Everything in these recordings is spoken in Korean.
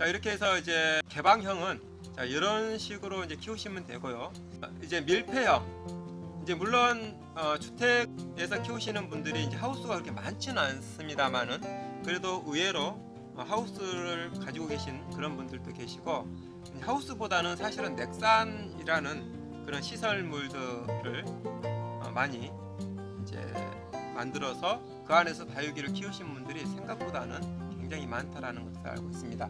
이렇게 해서 이제 개방형은 이런 식으로 이제 키우시면 되고요. 이제 밀폐형, 이제 물론 주택에서 키우시는 분들이 이제 하우스가 그렇게 많지는 않습니다만은 그래도 의외로 하우스를 가지고 계신 그런 분들도 계시고, 하우스보다는 사실은 넥산이라는 그런 시설물들을 많이 이제 만들어서 그 안에서 다육이를 키우신 분들이 생각보다는 굉장히 많다라는 것을 알고 있습니다.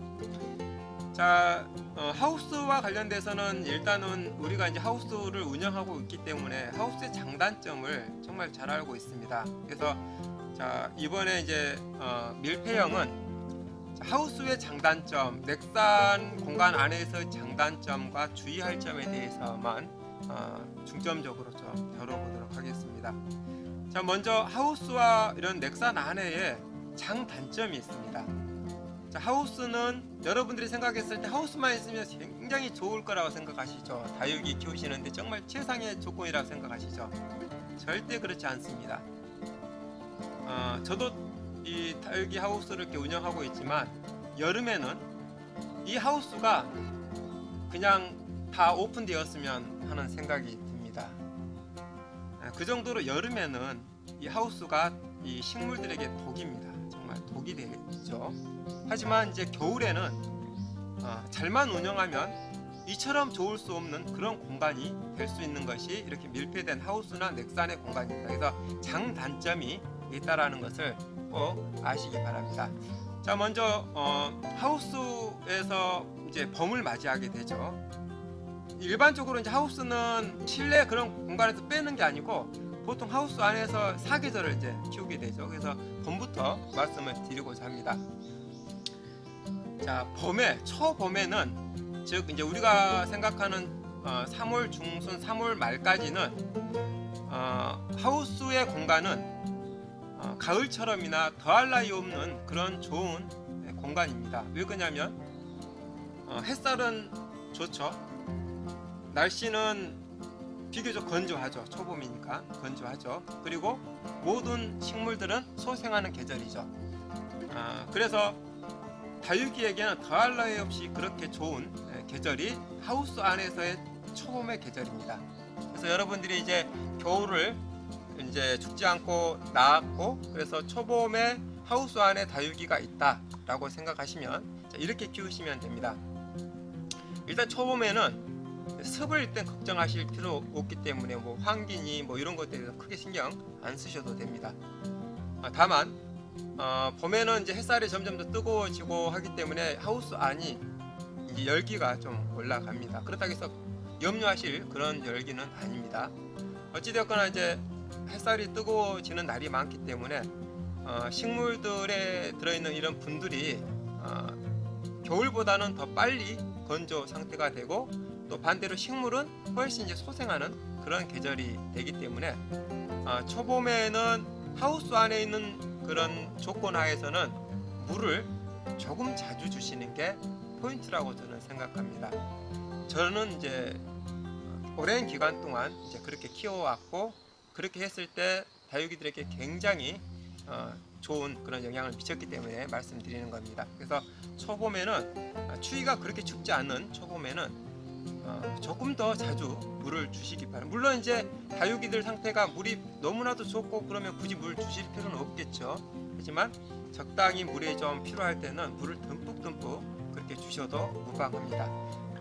자, 하우스와 관련돼서는 일단은 우리가 이제 하우스를 운영하고 있기 때문에 하우스의 장단점을 정말 잘 알고 있습니다. 그래서 자, 이번에 이제 밀폐형은 하우스의 장단점, 넥산 공간 안에서의 장단점과 주의할 점에 대해서만 중점적으로 좀 다뤄보도록 하겠습니다. 자, 먼저 하우스와 이런 넥산 안에에 장단점이 있습니다. 자, 하우스는 여러분들이 생각했을 때 하우스만 있으면 굉장히 좋을 거라고 생각하시죠. 다육이 키우시는데 정말 최상의 조건이라고 생각하시죠. 절대 그렇지 않습니다. 저도 이 다육이 하우스를 이렇게 운영하고 있지만 여름에는 이 하우스가 그냥 다 오픈되었으면 하는 생각이 듭니다. 그 정도로 여름에는 이 하우스가 이 식물들에게 독입니다. 정말 독이 되겠죠. 하지만 이제 겨울에는 잘만 운영하면 이처럼 좋을 수 없는 그런 공간이 될 수 있는 것이 이렇게 밀폐된 하우스나 넥산의 공간입니다. 그래서 장단점이 있다라는 것을 꼭 아시기 바랍니다. 자, 먼저 하우스에서 이제 봄을 맞이하게 되죠. 일반적으로 이제 하우스는 실내 그런 공간에서 빼는 게 아니고 보통 하우스 안에서 사계절을 이제 키우게 되죠. 그래서 봄부터 말씀을 드리고자 합니다. 자, 초봄에는 즉 이제 우리가 생각하는 3월 중순 3월 말까지는 하우스의 공간은 가을처럼이나 더할 나위 없는 그런 좋은 공간입니다. 왜 그러냐면 햇살은 좋죠. 날씨는 비교적 건조하죠. 초봄이니까 건조하죠. 그리고 모든 식물들은 소생하는 계절이죠. 그래서 다육이에게는 더할 나위 없이 그렇게 좋은 계절이 하우스 안에서의 초봄의 계절입니다. 그래서 여러분들이 이제 겨울을 이제 죽지 않고 나았고, 그래서 초봄에 하우스 안에 다육이가 있다라고 생각하시면 이렇게 키우시면 됩니다. 일단 초봄에는 습을 일단 걱정하실 필요 없기 때문에 뭐 환기니 뭐 이런 것들에 대해서 크게 신경 안 쓰셔도 됩니다. 다만 봄에는 이제 햇살이 점점 더 뜨거워지고 하기 때문에 하우스 안이 이제 열기가 좀 올라갑니다. 그렇다고 해서 염려하실 그런 열기는 아닙니다. 어찌되었거나 이제 햇살이 뜨거워지는 날이 많기 때문에 식물들에 들어있는 이런 분들이 겨울보다는 더 빨리 건조 상태가 되고, 또 반대로 식물은 훨씬 이제 소생하는 그런 계절이 되기 때문에 초봄에는 하우스 안에 있는 그런 조건 하에서는 물을 조금 자주 주시는 게 포인트라고 저는 생각합니다. 저는 이제 오랜 기간 동안 이제 그렇게 키워왔고, 그렇게 했을 때 다육이들에게 굉장히 좋은 그런 영향을 미쳤기 때문에 말씀드리는 겁니다. 그래서 초봄에는 추위가 그렇게 춥지 않은 초봄에는 조금 더 자주 물을 주시기 바랍니다. 물론 이제 다육이들 상태가 물이 너무나도 좋고 그러면 굳이 물 주실 필요는 없겠죠. 하지만 적당히 물이 좀 필요할 때는 물을 듬뿍듬뿍 그렇게 주셔도 무방합니다.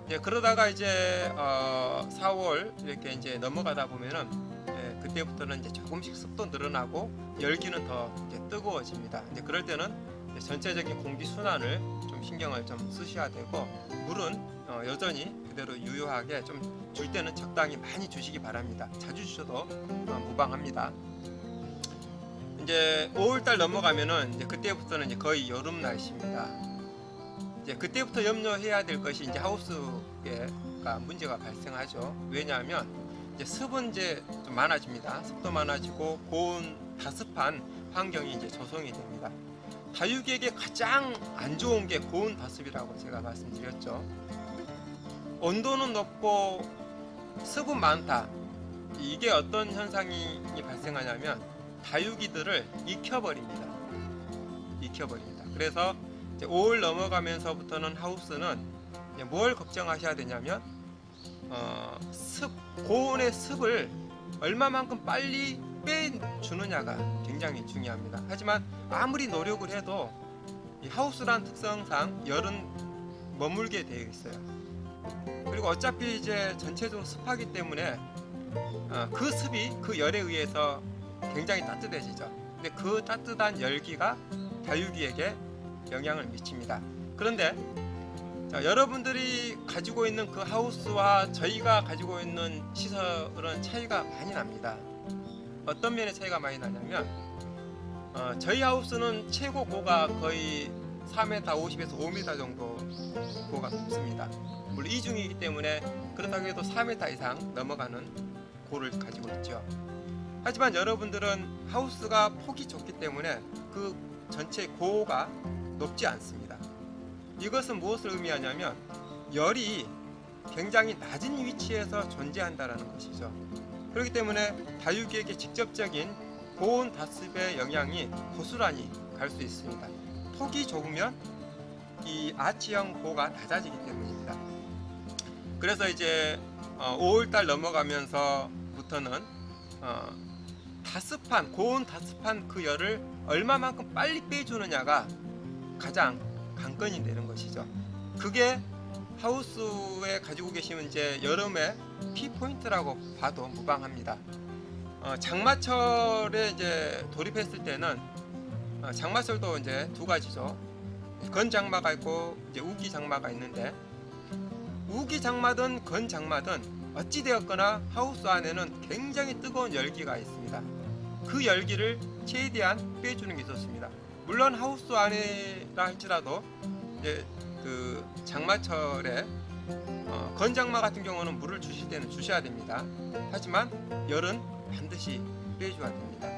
이제 그러다가 이제 4월 이렇게 이제 넘어가다 보면은 그때부터는 이제 조금씩 습도 늘어나고 열기는 더 이제 뜨거워집니다. 이제 그럴 때는 이제 전체적인 공기 순환을 좀 신경을 좀 쓰셔야 되고, 물은 여전히 그대로 유효하게 좀 줄 때는 적당히 많이 주시기 바랍니다. 자주 주셔도 무방합니다. 이제 5월달 넘어가면은 이제 그때부터는 이제 거의 여름 날씨입니다. 이제 그때부터 염려해야 될 것이 이제 하우스가 문제가 발생하죠. 왜냐하면 이제 습은 이제 좀 많아집니다. 습도 많아지고 고온 다습한 환경이 이제 조성이 됩니다. 다육이에게 가장 안 좋은 게 고온 다습이라고 제가 말씀드렸죠. 온도는 높고 습은 많다. 이게 어떤 현상이 발생하냐면 다육이들을 익혀버립니다. 그래서 이제 5월 넘어가면서부터는 하우스는 이제 뭘 걱정하셔야 되냐면 고온의 습을 얼마만큼 빨리 빼주느냐가 굉장히 중요합니다. 하지만 아무리 노력을 해도 이 하우스란 특성상 열은 머물게 되어 있어요. 그리고 어차피 이제 전체적으로 습하기 때문에 그 습이 그 열에 의해서 굉장히 따뜻해지죠. 근데 그 따뜻한 열기가 다육이에게 영향을 미칩니다. 그런데 자, 여러분들이 가지고 있는 그 하우스와 저희가 가지고 있는 시설은 차이가 많이 납니다. 어떤 면에 차이가 많이 나냐면 저희 하우스는 최고 고가 거의 4m 50에서 5m 정도 고가 높습니다. 물론 이중이기 때문에 그렇다고 해도 4m 이상 넘어가는 고를 가지고 있죠. 하지만 여러분들은 하우스가 폭이 좁기 때문에 그 전체 고가 높지 않습니다. 이것은 무엇을 의미하냐면 열이 굉장히 낮은 위치에서 존재한다는 것이죠. 그렇기 때문에 다육이에게 직접적인 고온 다습의 영향이 고스란히 갈 수 있습니다. 폭이 좁으면 이 아치형 고가 낮아지기 때문입니다. 그래서 이제 5월달 넘어가면서부터는 다습한 고온 다습한 그 열을 얼마만큼 빨리 빼주느냐가 가장 관건이 되는 것이죠. 그게 하우스에 가지고 계시면 이제 여름에 키포인트라고 봐도 무방합니다. 장마철에 이제 돌입했을 때는 장마철도 이제 두 가지죠. 건장마가 있고 이제 우기장마가 있는데, 우기장마든 건장마든 어찌되었거나 하우스 안에는 굉장히 뜨거운 열기가 있습니다. 그 열기를 최대한 빼주는 게 좋습니다. 물론 하우스 안이라 할지라도 이제 그 장마철에 건장마 같은 경우는 물을 주실 때는 주셔야 됩니다. 하지만 열은 반드시 빼줘야 됩니다.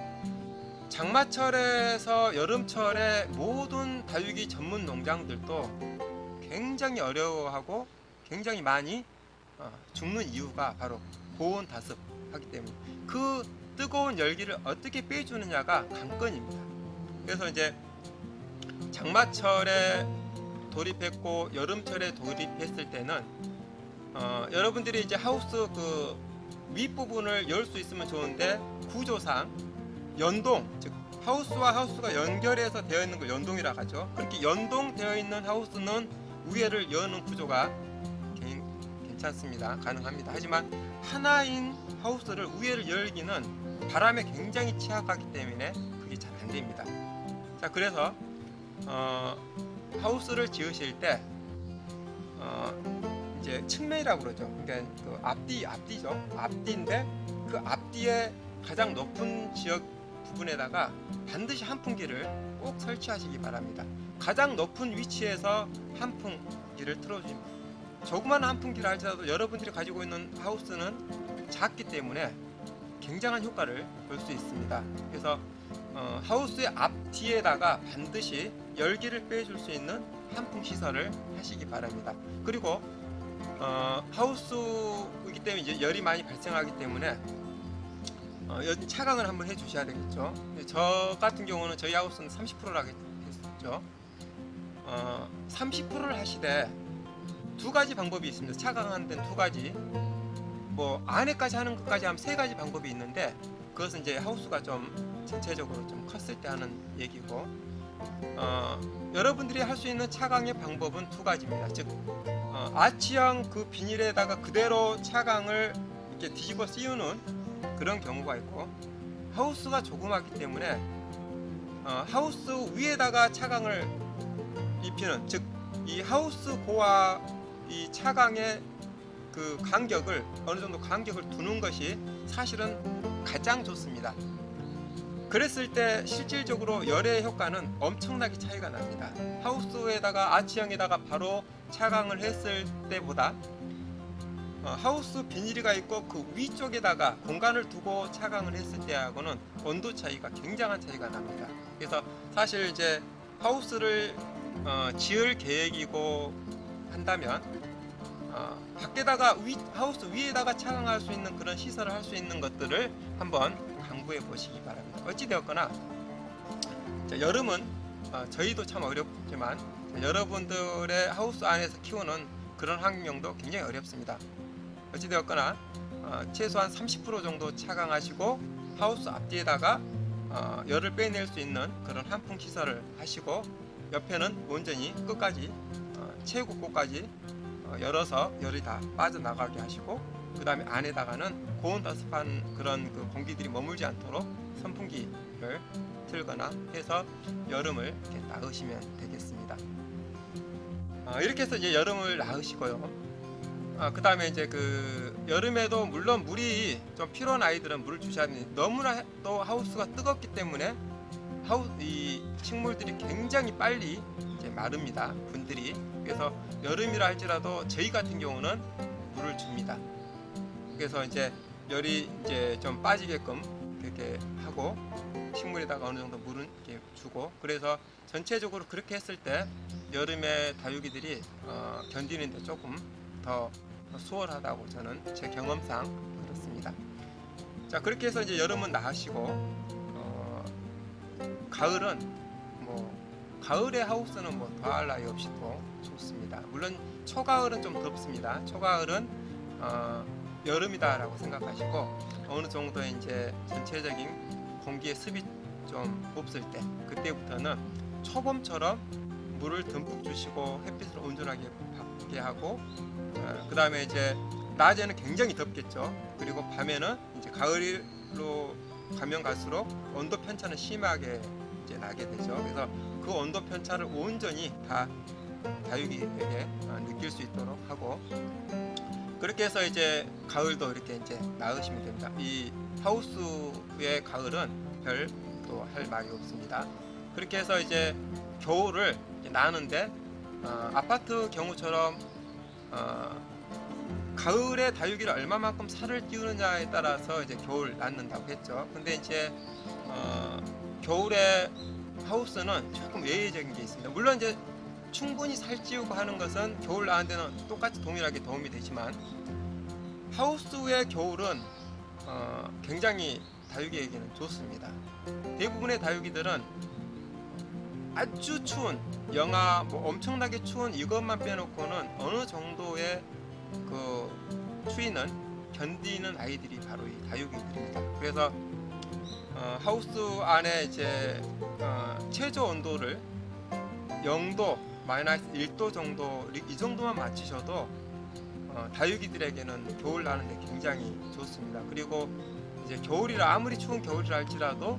장마철에서 여름철에 모든 다육이 전문 농장들도 굉장히 어려워하고 굉장히 많이 죽는 이유가 바로 고온 다습하기 때문에 그 뜨거운 열기를 어떻게 빼주느냐가 관건입니다. 그래서 이제 장마철에 돌입했고 여름철에 돌입했을 때는 여러분들이 이제 하우스 그 윗부분을 열 수 있으면 좋은데, 구조상 연동, 즉 하우스와 하우스가 연결해서 되어 있는 걸 연동이라고 하죠. 그렇게 연동되어 있는 하우스는 위에를 여는 구조가 괜찮습니다. 가능합니다. 하지만 하나인 하우스를 위에를 열기는 바람에 굉장히 취약하기 때문에 그게 잘 안 됩니다. 자, 그래서 하우스를 지으실 때 이제 측면이라고 그러죠. 그러니까 그 앞뒤죠. 앞뒤인데 그 앞뒤에 가장 높은 지역 부분에다가 반드시 환풍기를 꼭 설치하시기 바랍니다. 가장 높은 위치에서 환풍기를 틀어줍니다. 조그만 환풍기를 할지라도 여러분들이 가지고 있는 하우스는 작기 때문에 굉장한 효과를 볼 수 있습니다. 그래서 하우스의 앞뒤에다가 반드시 열기를 빼줄 수 있는 환풍 시설을 하시기 바랍니다. 그리고 하우스이기 때문에 이제 열이 많이 발생하기 때문에 차강을 한번 해주셔야 되겠죠. 저 같은 경우는 저희 하우스는 30%라고 했었죠. 30%를 하시되 두 가지 방법이 있습니다. 차강하는 데는 두 가지, 뭐 안에까지 하는 것까지 하면 세 가지 방법이 있는데, 그것은 이제 하우스가 좀 전체적으로 좀 컸을 때 하는 얘기고, 여러분들이 할 수 있는 차강의 방법은 두 가지입니다. 즉 아치형 그 비닐에다가 그대로 차강을 이렇게 뒤집어 씌우는 그런 경우가 있고, 하우스가 조그맣기 때문에 하우스 위에다가 차강을 입히는, 즉 이 하우스 고와 이 차강의 그 간격을 어느 정도 간격을 두는 것이 사실은 가장 좋습니다. 그랬을 때 실질적으로 열의 효과는 엄청나게 차이가 납니다. 하우스에다가 아치형에다가 바로 차강을 했을 때보다 하우스 비닐이가 있고 그 위쪽에다가 공간을 두고 차강을 했을 때하고는 온도 차이가 굉장한 차이가 납니다. 그래서 사실 이제 하우스를 지을 계획이고 한다면 밖에다가 하우스 위에다가 차강할 수 있는 그런 시설을 할 수 있는 것들을 한번 강구해 보시기 바랍니다. 어찌되었거나 여름은 저희도 참 어렵지만 여러분들의 하우스 안에서 키우는 그런 환경도 굉장히 어렵습니다. 어찌되었거나 최소한 30% 정도 차강하시고 하우스 앞뒤에다가 열을 빼낼 수 있는 그런 환풍 시설을 하시고 옆에는 온전히 끝까지 최고고까지 열어서 열이 다 빠져나가게 하시고 그 다음에 안에다가는 고온다습한 그런 그 공기들이 머물지 않도록 선풍기를 틀거나 해서 여름을 이렇게 나으시면 되겠습니다. 이렇게 해서 이제 여름을 나으시고요. 그 다음에 이제 그 여름에도 물론 물이 좀 필요한 아이들은 물을 주셔야 합니다. 너무나 또 하우스가 뜨겁기 때문에 이 식물들이 굉장히 빨리 이제 마릅니다. 분들이. 그래서 여름이라 할지라도 저희 같은 경우는 물을 줍니다. 그래서 이제 열이 이제 좀 빠지게끔 그렇게 하고 식물에다가 어느 정도 물은 이렇게 주고, 그래서 전체적으로 그렇게 했을 때 여름에 다육이들이 견디는데 조금 더 수월하다고 저는 제 경험상 그렇습니다. 자, 그렇게 해서 이제 여름은 나으시고 가을은 가을의 하우스는 더할 나위 없이 또 좋습니다. 물론 초가을은 좀 덥습니다. 초가을은 여름이다라고 생각하시고 어느 정도 이제 전체적인 공기의 습이 좀 없을 때 그때부터는 초봄처럼 물을 듬뿍 주시고 햇빛을 온전하게 받게 하고 그 다음에 이제 낮에는 굉장히 덥겠죠. 그리고 밤에는 이제 가을로 가면 갈수록 온도 편차는 심하게 이제 나게 되죠. 그래서 그 온도 편차를 온전히 다 다육이에게 느낄 수 있도록 하고, 그렇게 해서 이제 가을도 이렇게 이제 나으시면 됩니다. 이 하우스의 가을은 별도 할 말이 없습니다. 그렇게 해서 이제 겨울을 이제 나는데 아파트 경우처럼 가을에 다육이를 얼마만큼 살을 띄우느냐에 따라서 이제 겨울 낳는다고 했죠. 근데 이제 겨울에 하우스는 조금 예외적인 게 있습니다. 물론 이제 충분히 살찌우고 하는 것은 겨울 나는 데는 똑같이 동일하게 도움이 되지만 하우스의 겨울은 굉장히 다육이에게는 좋습니다. 대부분의 다육이들은 아주 추운 영하 엄청나게 추운 이것만 빼놓고는 어느 정도의 그 추위는 견디는 아이들이 바로 이 다육이들입니다. 그래서 하우스 안에 이제 최저 온도를 0도, 마이너스 1도 정도 이 정도만 맞추셔도 다육이들에게는 겨울 나는데 굉장히 좋습니다. 그리고 이제 겨울이라 아무리 추운 겨울이라 할지라도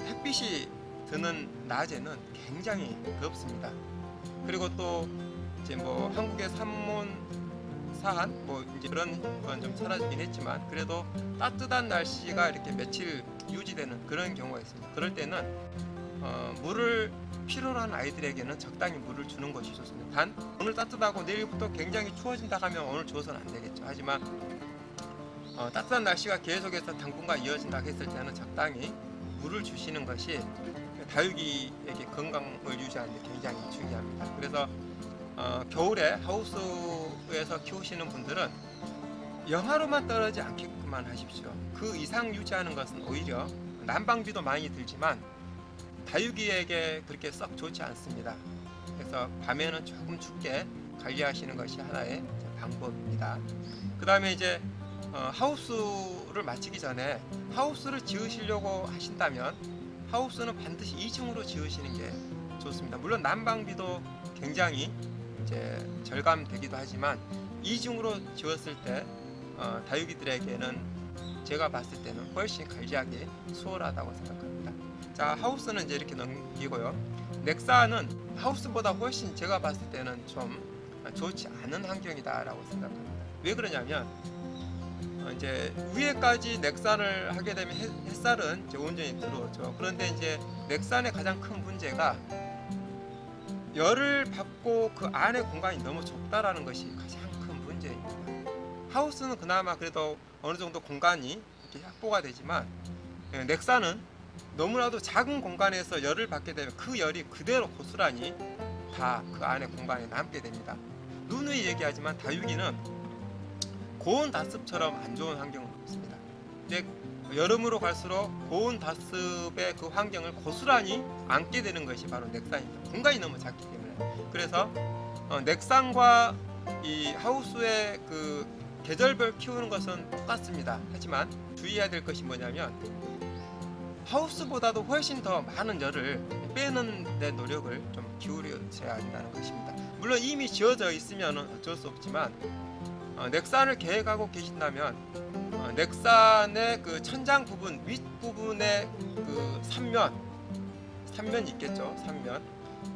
햇빛이 드는 낮에는 굉장히 덥습니다. 그리고 또 이제 한국의 산문사한 이제 그런 건 좀 사라지긴 했지만 그래도 따뜻한 날씨가 이렇게 며칠 유지되는 그런 경우가 있습니다. 그럴 때는 물을 필요로 하는 아이들에게는 적당히 물을 주는 것이 좋습니다. 단 오늘 따뜻하고 내일부터 굉장히 추워진다 하면 오늘 줘서는 안 되겠죠. 하지만 따뜻한 날씨가 계속해서 당분간 이어진다 했을 때는 적당히 물을 주시는 것이 다육이에게 건강을 유지하는 데 굉장히 중요합니다. 그래서 겨울에 하우스에서 키우시는 분들은 영하로만 떨어지지 않게끔만 하십시오. 그 이상 유지하는 것은 오히려 난방비도 많이 들지만 다육이에게 그렇게 썩 좋지 않습니다. 그래서 밤에는 조금 춥게 관리하시는 것이 하나의 방법입니다. 그 다음에 이제 하우스를 마치기 전에 하우스를 지으시려고 하신다면 하우스는 반드시 2층으로 지으시는 게 좋습니다. 물론 난방비도 굉장히 이제 절감되기도 하지만 2층으로 지었을 때 다육이들에게는 제가 봤을 때는 훨씬 관리하기 수월하다고 생각합니다. 자, 하우스는 이제 이렇게 넘기고요. 넥사는 하우스보다 훨씬 제가 봤을 때는 좀 좋지 않은 환경이다라고 생각합니다. 왜 그러냐면 이제 위에까지 넥산을 하게 되면 햇살은 이제 온전히 들어오죠. 그런데 이제 넥산의 가장 큰 문제가 열을 받고 그 안에 공간이 너무 좁다라는 것이 가장 큰 문제입니다. 하우스는 그나마 그래도 어느 정도 공간이 이렇게 확보가 되지만 넥산은 너무나도 작은 공간에서 열을 받게 되면 그 열이 그대로 고스란히 다 그 안에 공간에 남게 됩니다. 누누이 얘기하지만 다육이는 고온 다습처럼 안 좋은 환경은 없습니다. 근데 여름으로 갈수록 고온 다습의 그 환경을 고스란히 안게 되는 것이 바로 넥산입니다. 공간이 너무 작기 때문에. 그래서 넥산과 이 하우스의 그 계절별 키우는 것은 똑같습니다. 하지만 주의해야 될 것이 뭐냐면 하우스보다도 훨씬 더 많은 열을 빼는 데 노력을 좀 기울여야 한다는 것입니다. 물론 이미 지어져 있으면 어쩔 수 없지만 넥산을 계획하고 계신다면 넥산의 그 천장 부분 윗부분의 그 삼면이 있겠죠.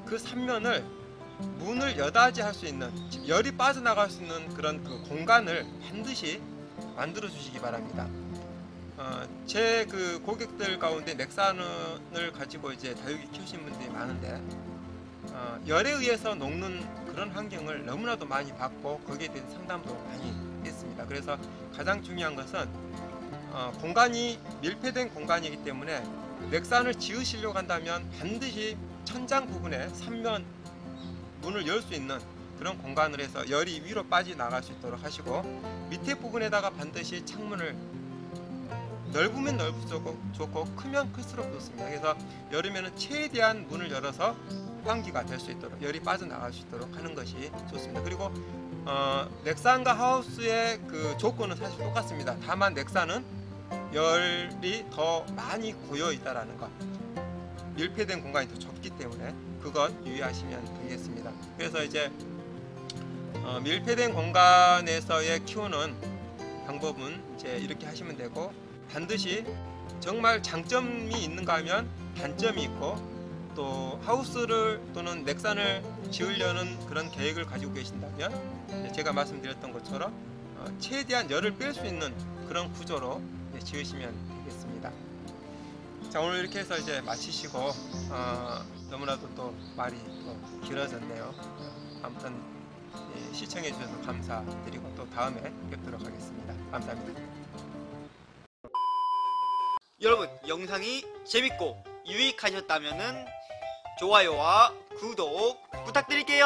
그 삼면을 문을 여닫이 할 수 있는, 열이 빠져나갈 수 있는 그런 그 공간을 반드시 만들어 주시기 바랍니다. 제 그 고객들 가운데 넥산을 가지고 이제 다육이 키우신 분들이 많은데 열에 의해서 녹는 그런 환경을 너무나도 많이 받고 거기에 대한 상담도 많이 했습니다. 그래서 가장 중요한 것은 공간이 밀폐된 공간이기 때문에 넥산을 지으시려고 한다면 반드시 천장 부분에 삼면 문을 열 수 있는 그런 공간을 해서 열이 위로 빠져나갈 수 있도록 하시고, 밑에 부분에다가 반드시 창문을 넓으면 넓을수록 좋고 크면 클수록 좋습니다. 그래서 여름에는 최대한 문을 열어서 환기가 될 수 있도록, 열이 빠져나갈 수 있도록 하는 것이 좋습니다. 그리고 넥산과 하우스의 그 조건은 사실 똑같습니다. 다만 넥산은 열이 더 많이 고여 있다라는 것, 밀폐된 공간이 더 좁기 때문에 그것 유의하시면 되겠습니다. 그래서 이제 밀폐된 공간에서의 키우는 방법은 이제 이렇게 하시면 되고, 반드시 정말 장점이 있는가 하면 단점이 있고, 또 하우스를 또는 넥산을 지으려는 그런 계획을 가지고 계신다면 제가 말씀드렸던 것처럼 최대한 열을 뺄 수 있는 그런 구조로 지으시면 되겠습니다. 자, 오늘 이렇게 해서 이제 마치시고 너무나도 또 말이 또 길어졌네요. 아무튼 시청해 주셔서 감사드리고 또 다음에 뵙도록 하겠습니다. 감사합니다. 여러분, 영상이 재밌고 유익하셨다면 좋아요와 구독 부탁드릴게요.